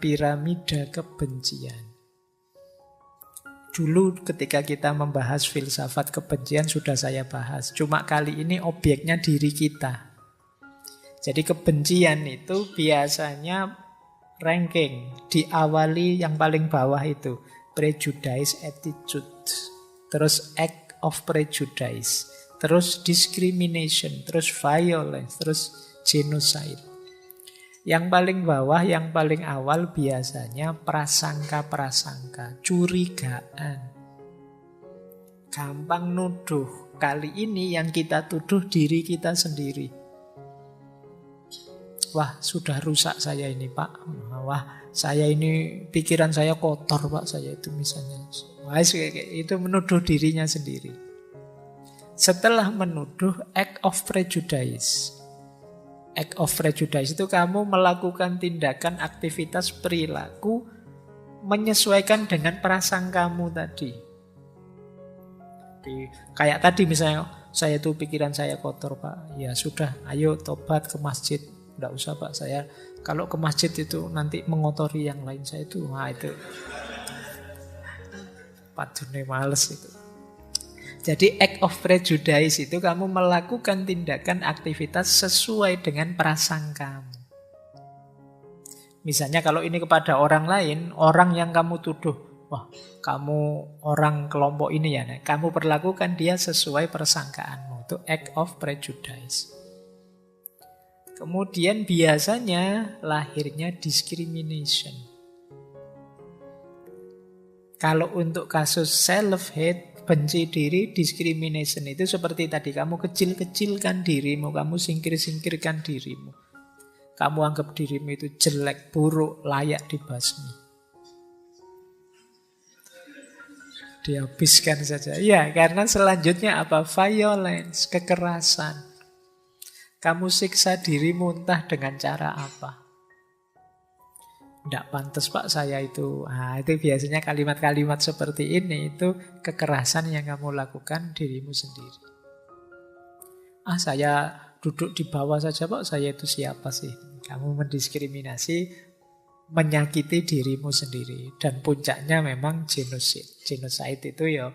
piramida kebencian. Dulu ketika kita membahas filsafat kebencian sudah saya bahas. Cuma kali ini objeknya diri kita. Jadi kebencian itu biasanya ranking. Diawali yang paling bawah itu. Prejudice attitude. Terus act of prejudice. Terus discrimination. Terus violence. Terus genocide. Yang paling bawah, yang paling awal biasanya prasangka-prasangka, curigaan. Gampang nuduh. Kali ini yang kita tuduh diri kita sendiri. Wah, sudah rusak saya ini, Pak. Wah, saya ini pikiran saya kotor, Pak. Saya itu misalnya. Wah, itu menuduh dirinya sendiri. Setelah menuduh, act of prejudice. Act of prejudice itu kamu melakukan tindakan, aktivitas, perilaku menyesuaikan dengan prasangkamu tadi. Kayak tadi misalnya, saya itu pikiran saya kotor, Pak. Ya sudah, ayo tobat ke masjid. Nggak usah, Pak, saya kalau ke masjid itu nanti mengotori yang lain saya itu. Wah, itu padune males itu. Jadi act of prejudice itu kamu melakukan tindakan aktivitas sesuai dengan prasangkamu. Misalnya kalau ini kepada orang lain, orang yang kamu tuduh, wah kamu orang kelompok ini ya, kamu perlakukan dia sesuai persangkaanmu. Itu act of prejudice. Kemudian biasanya lahirnya discrimination. Kalau untuk kasus self-hate, benci diri, discrimination itu seperti tadi. Kamu kecil-kecilkan dirimu, kamu singkir-singkirkan dirimu. Kamu anggap dirimu itu jelek, buruk, layak dibasmi. Dihabiskan saja. Ya, karena selanjutnya apa? Violence, kekerasan. Kamu siksa dirimu entah dengan cara apa. Tidak pantas, Pak, saya itu. Nah, itu biasanya kalimat-kalimat seperti ini. Itu kekerasan yang kamu lakukan dirimu sendiri. Saya duduk di bawah saja, Pak, saya itu siapa sih? Kamu mendiskriminasi, menyakiti dirimu sendiri. Dan puncaknya memang genocide. Genocide itu ya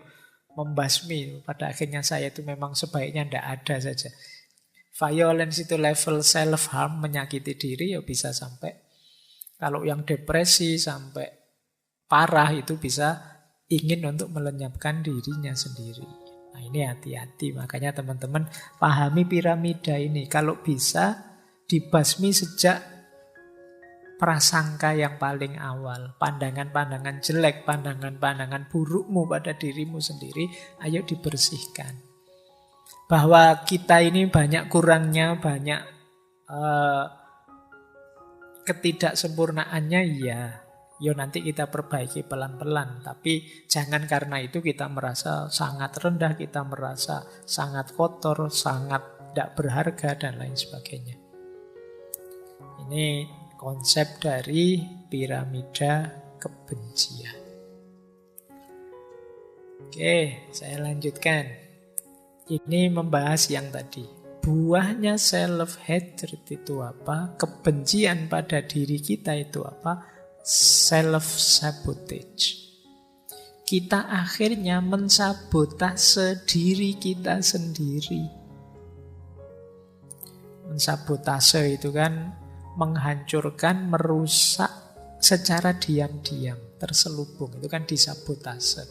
membasmi. Pada akhirnya saya itu memang sebaiknya tidak ada saja. Violence itu level self-harm, menyakiti diri ya bisa sampai. Kalau yang depresi sampai parah itu bisa ingin untuk melenyapkan dirinya sendiri. Nah ini hati-hati, makanya teman-teman pahami piramida ini. Kalau bisa dibasmi sejak prasangka yang paling awal. Pandangan-pandangan jelek, pandangan-pandangan burukmu pada dirimu sendiri, ayo dibersihkan. Bahwa kita ini banyak kurangnya, banyak ketidaksempurnaannya, ya nanti kita perbaiki pelan-pelan. Tapi jangan karena itu kita merasa sangat rendah, kita merasa sangat kotor, sangat tidak berharga, dan lain sebagainya. Ini konsep dari piramida kebencian. Oke, saya lanjutkan. Ini membahas yang tadi. Buahnya self-hatred itu apa? Kebencian pada diri kita itu apa? Self-sabotage. Kita akhirnya mensabotase diri kita sendiri. Mensabotase itu kan menghancurkan, merusak secara diam-diam, terselubung. Itu kan disabotase.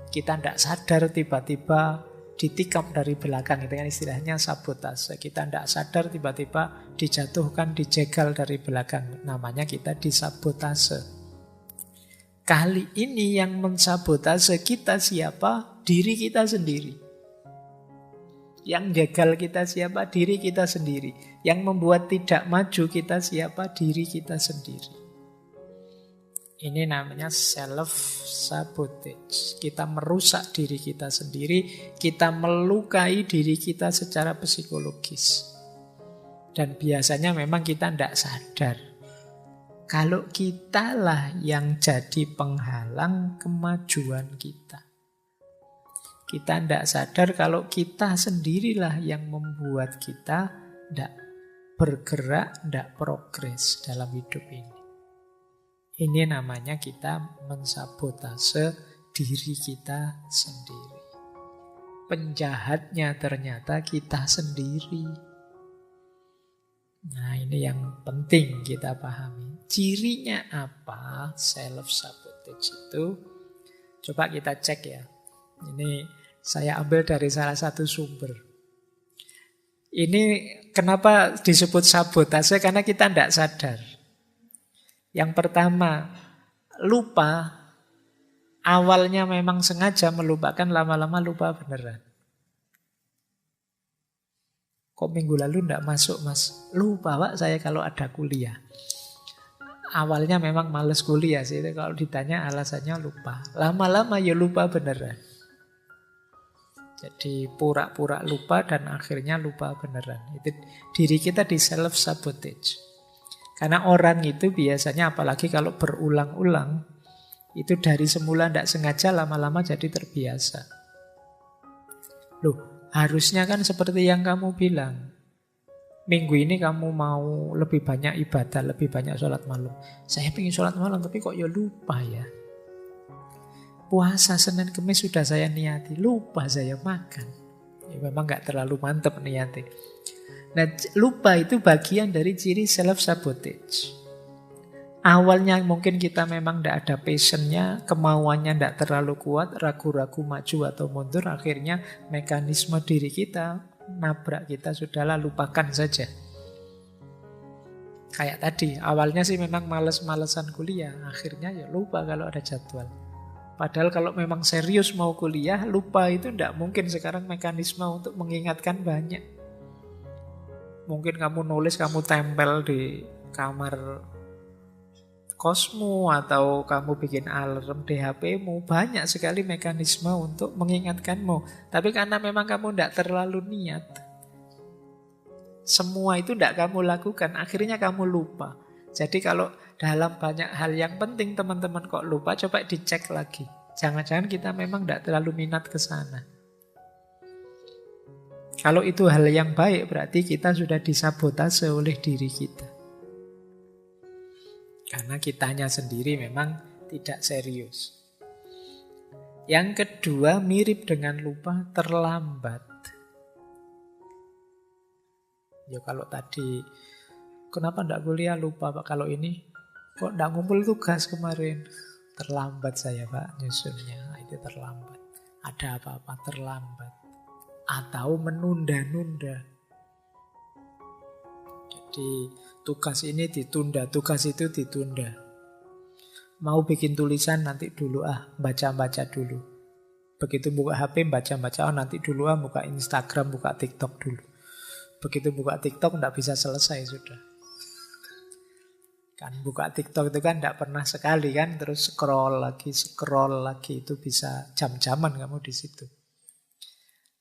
Kita tidak sadar tiba-tiba ditikam dari belakang, itu kan istilahnya sabotase. Kita tidak sadar tiba-tiba dijatuhkan, dijegal dari belakang, namanya kita disabotase. Kali ini yang mensabotase kita siapa? Diri kita sendiri. Yang jegal kita siapa? Diri kita sendiri. Yang membuat tidak maju kita siapa? Diri kita sendiri. Ini namanya self-sabotage. Kita merusak diri kita sendiri, kita melukai diri kita secara psikologis. Dan biasanya memang kita tidak sadar. Kalau kitalah yang jadi penghalang kemajuan kita. Kita tidak sadar kalau kita sendirilah yang membuat kita tidak bergerak, tidak progres dalam hidup ini. Ini namanya kita mensabotase diri kita sendiri. Penjahatnya ternyata kita sendiri. Nah, ini yang penting kita pahami. Cirinya apa self-sabotage itu? Coba kita cek ya. Ini saya ambil dari salah satu sumber. Ini kenapa disebut sabotase? Karena kita tidak sadar. Yang pertama, lupa. Awalnya memang sengaja melupakan, lama-lama lupa beneran. Kok minggu lalu tidak masuk, Mas? Lupa, Pak, saya kalau ada kuliah. Awalnya memang males kuliah sih. Kalau ditanya alasannya lupa. Lama-lama ya lupa beneran. Jadi pura-pura lupa dan akhirnya lupa beneran. Itu diri kita di self-sabotage. Karena orang itu biasanya apalagi kalau berulang-ulang, itu dari semula tidak sengaja lama-lama jadi terbiasa. Loh, harusnya kan seperti yang kamu bilang. Minggu ini kamu mau lebih banyak ibadah, lebih banyak sholat malam. Saya pengen sholat malam, tapi kok ya lupa ya. Puasa Senin Kemis sudah saya niati, lupa saya makan. Ya, memang gak terlalu mantep niati. Nah, lupa itu bagian dari ciri self-sabotage. Awalnya mungkin kita memang tidak ada passionnya, kemauannya tidak terlalu kuat, ragu-ragu maju atau mundur, akhirnya mekanisme diri kita nabrak kita, sudahlah lupakan saja. Kayak tadi, awalnya sih memang males-malesan kuliah, akhirnya ya lupa kalau ada jadwal. Padahal kalau memang serius mau kuliah, lupa itu tidak mungkin. Sekarang mekanisme untuk mengingatkan banyak. Mungkin kamu nulis, kamu tempel di kamar kosmu, atau kamu bikin alarm di HP-mu. Banyak sekali mekanisme untuk mengingatkanmu. Tapi karena memang kamu tidak terlalu niat, semua itu tidak kamu lakukan, akhirnya kamu lupa. Jadi kalau dalam banyak hal yang penting teman-teman kok lupa, coba dicek lagi. Jangan-jangan kita memang tidak terlalu minat ke sana. Kalau itu hal yang baik, berarti kita sudah disabotase oleh diri kita. Karena kitanya sendiri memang tidak serius. Yang kedua, mirip dengan lupa, terlambat. Ya kalau tadi, kenapa tidak kuliah, lupa Pak. Kalau ini, kok tidak ngumpul tugas kemarin. Terlambat saya Pak nyusunnya, itu terlambat. Ada apa-apa terlambat. Atau menunda-nunda. Jadi tugas ini ditunda, tugas itu ditunda. Mau bikin tulisan nanti dulu, baca-baca dulu. Begitu buka HP, baca-baca, nanti dulu, buka Instagram, buka TikTok dulu. Begitu buka TikTok, tidak bisa selesai sudah. Kan buka TikTok itu kan tidak pernah sekali kan, terus scroll lagi, itu bisa jam-jaman kamu di situ.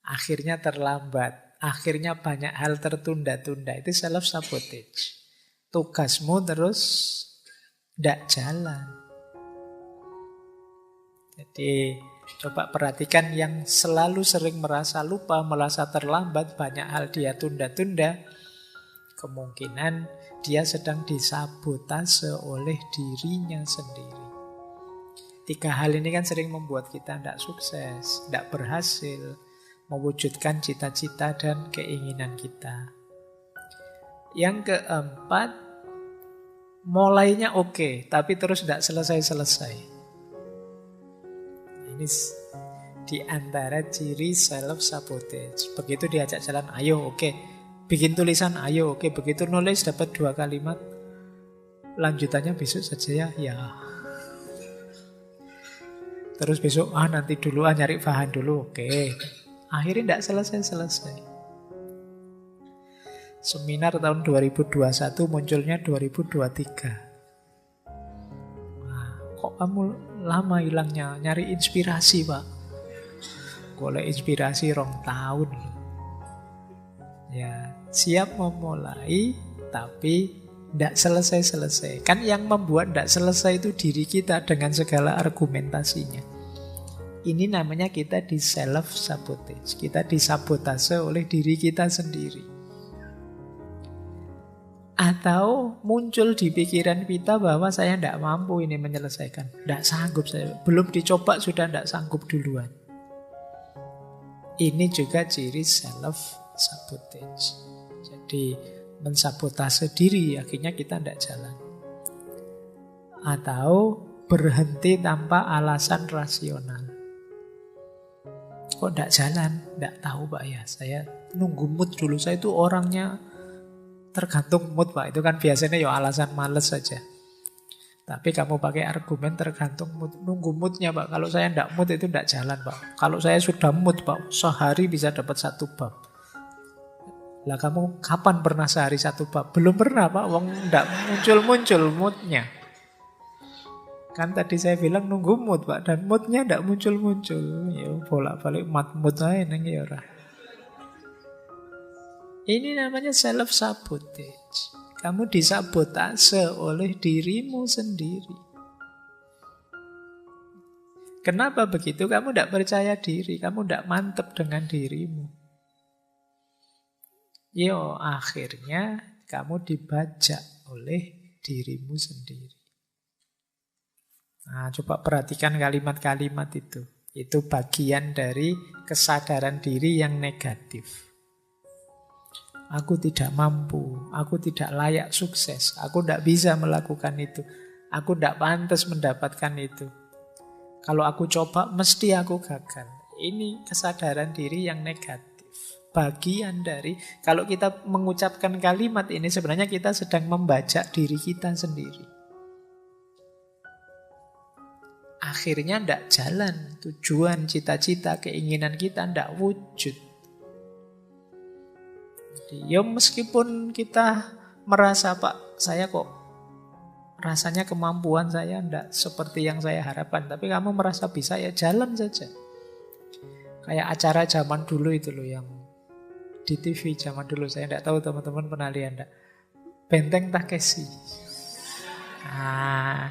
Akhirnya terlambat, akhirnya banyak hal tertunda-tunda, itu self-sabotage. Tugasmu terus tidak jalan. Jadi coba perhatikan yang selalu sering merasa lupa, merasa terlambat, banyak hal dia tunda-tunda, kemungkinan dia sedang disabotase oleh dirinya sendiri. 3 hal ini kan sering membuat kita tidak sukses, tidak berhasil mewujudkan cita-cita dan keinginan kita. Yang keempat, mulainya oke, tapi terus tidak selesai-selesai. Ini di antara ciri self-sabotage. Begitu diajak jalan, ayo oke. Bikin tulisan, ayo oke. Begitu nulis dapat 2 kalimat, lanjutannya besok saja ya. Terus besok, nanti dulu, nyari bahan dulu, oke. Akhirnya tidak selesai-selesai. Seminar tahun 2021 munculnya 2023. Kok kamu lama hilangnya? Nyari inspirasi Pak. Golek inspirasi 2 tahun. Ya, siap memulai tapi tidak selesai-selesai. Kan yang membuat tidak selesai itu diri kita dengan segala argumentasinya. Ini namanya kita di self-sabotage. Kita disabotase oleh diri kita sendiri. Atau muncul di pikiran kita bahwa saya tidak mampu ini menyelesaikan. Tidak sanggup saya. Belum dicoba sudah tidak sanggup duluan. Ini juga ciri self-sabotage. Jadi mensabotase diri, akhirnya kita tidak jalan. Atau berhenti tanpa alasan rasional. Kok tidak jalan? Tidak tahu Pak ya. Saya nunggu mood dulu. Saya itu orangnya tergantung mood Pak. Itu kan biasanya ya alasan males saja. Tapi kamu pakai argumen tergantung mood. Nunggu moodnya Pak. Kalau saya tidak mood itu tidak jalan Pak. Kalau saya sudah mood Pak, sehari bisa dapat 1 bab. Lah kamu kapan pernah sehari 1 bab? Belum pernah Pak. Wong tidak muncul-muncul moodnya. Kan tadi saya bilang nunggu mood Pak. Dan moodnya tidak muncul-muncul. Ya bolak-balik mood aja neng ya ora. Ini namanya self-sabotage. Kamu disabotase oleh dirimu sendiri. Kenapa begitu? Kamu tidak percaya diri. Kamu tidak mantap dengan dirimu. Yo, akhirnya kamu dibajak oleh dirimu sendiri. Nah, coba perhatikan kalimat-kalimat itu. Itu bagian dari kesadaran diri yang negatif. Aku tidak mampu, aku tidak layak sukses, aku tidak bisa melakukan itu, aku tidak pantas mendapatkan itu. Kalau aku coba, mesti aku gagal. Ini kesadaran diri yang negatif. Bagian dari, kalau kita mengucapkan kalimat ini, sebenarnya kita sedang membajak diri kita sendiri. Akhirnya tidak jalan, tujuan, cita-cita, keinginan kita tidak wujud. Ya meskipun kita merasa Pak, saya kok rasanya kemampuan saya tidak seperti yang saya harapkan. Tapi kamu merasa bisa, ya jalan saja. Kayak acara zaman dulu itu loh, yang di TV zaman dulu. Saya tidak tahu teman-teman pernah lihat enggak. Benteng Takeshi. Nah,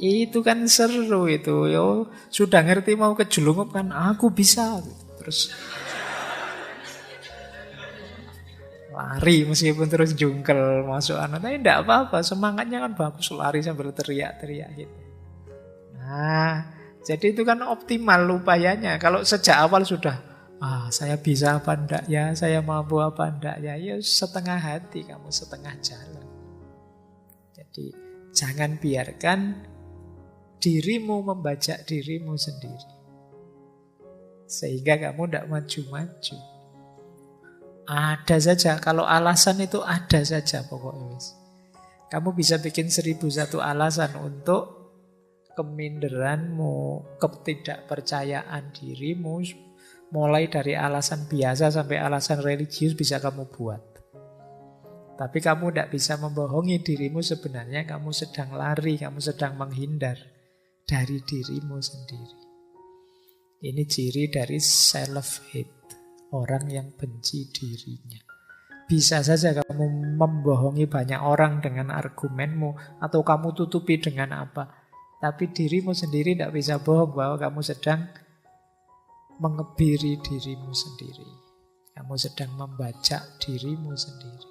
itu kan seru itu. Yo, sudah ngerti mau kejelungup kan, aku bisa. Terus lari meskipun terus jungkel masuk anak. Tapi tidak apa-apa, semangatnya kan bagus. Lari sambil teriak-teriak gitu. Nah, jadi itu kan optimal upayanya. Kalau sejak awal sudah, saya bisa apa enggak ya, saya mampu apa enggak ya, ya setengah hati kamu, setengah jalan. Jadi jangan biarkan dirimu membajak dirimu sendiri. Sehingga kamu tidak maju-maju. Ada saja, kalau alasan itu ada saja pokoknya. Kamu bisa bikin 1001 alasan untuk keminderanmu, ketidakpercayaan dirimu. Mulai dari alasan biasa sampai alasan religius bisa kamu buat. Tapi kamu tidak bisa membohongi dirimu, sebenarnya kamu sedang lari, kamu sedang menghindar dari dirimu sendiri. Ini ciri dari self-hate. Orang yang benci dirinya. Bisa saja kamu membohongi banyak orang dengan argumenmu, atau kamu tutupi dengan apa. Tapi dirimu sendiri tidak bisa bohong bahwa kamu sedang mengebiri dirimu sendiri. Kamu sedang membajak dirimu sendiri.